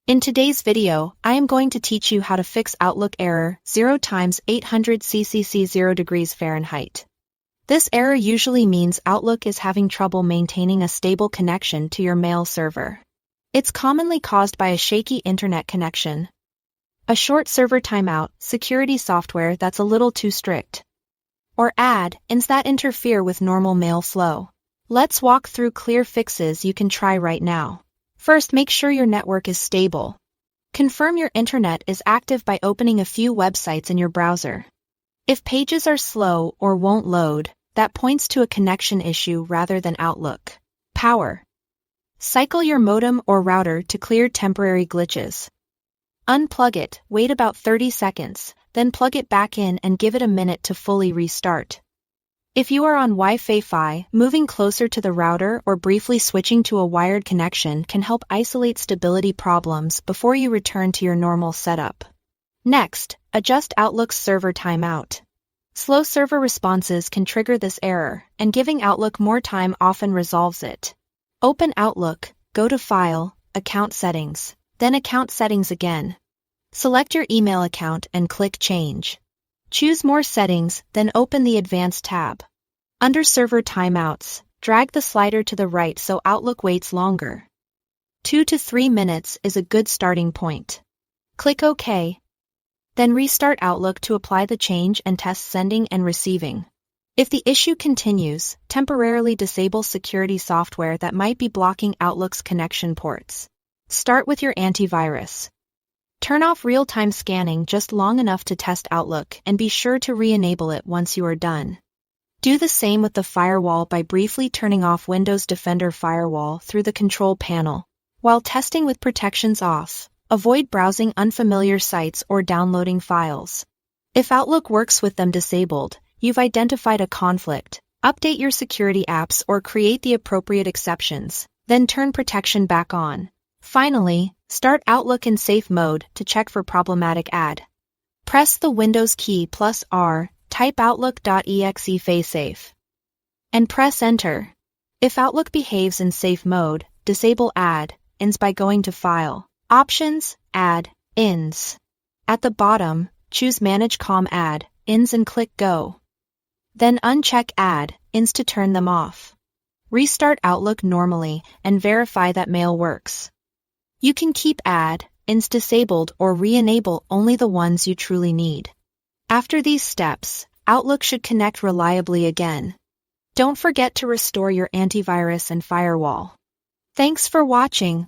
In today's video, I am going to teach you how to fix Outlook error 0x800ccc 0 degrees Fahrenheit. This error usually means Outlook is having trouble maintaining a stable connection to your mail server. It's commonly caused by a shaky internet connection, a short server timeout, security software that's a little too strict, or add-ins that interfere with normal mail flow. Let's walk through clear fixes you can try right now. First, make sure your network is stable. Confirm your internet is active by opening a few websites in your browser. If pages are slow or won't load, that points to a connection issue rather than Outlook. Power. Cycle your modem or router to clear temporary glitches. Unplug it, wait about 30 seconds, then plug it back in and give it a minute to fully restart. If you are on Wi-Fi, moving closer to the router or briefly switching to a wired connection can help isolate stability problems before you return to your normal setup. Next, adjust Outlook's server timeout. Slow server responses can trigger this error, and giving Outlook more time often resolves it. Open Outlook, go to File, Account Settings, then Account Settings again. Select your email account and click Change. Choose More Settings, then open the Advanced tab. Under Server Timeouts, drag the slider to the right so Outlook waits longer. 2 to 3 minutes is a good starting point. Click OK. Then restart Outlook to apply the change and test sending and receiving. If the issue continues, temporarily disable security software that might be blocking Outlook's connection ports. Start with your antivirus. Turn off real-time scanning just long enough to test Outlook and be sure to re-enable it once you are done. Do the same with the firewall by briefly turning off Windows Defender Firewall through the control panel. While testing with protections off, avoid browsing unfamiliar sites or downloading files. If Outlook works with them disabled, you've identified a conflict. Update your security apps or create the appropriate exceptions, then turn protection back on. Finally, start Outlook in safe mode to check for problematic add. Press the Windows key plus R, type outlook.exe failsafe, and press Enter. If Outlook behaves in safe mode, disable add-ins by going to File, Options, Add-ins. At the bottom, choose Manage COM add-ins and click Go. Then uncheck add-ins to turn them off. Restart Outlook normally and verify that mail works. You can keep add-ins disabled or re-enable only the ones you truly need. After these steps, Outlook should connect reliably again. Don't forget to restore your antivirus and firewall. Thanks for watching.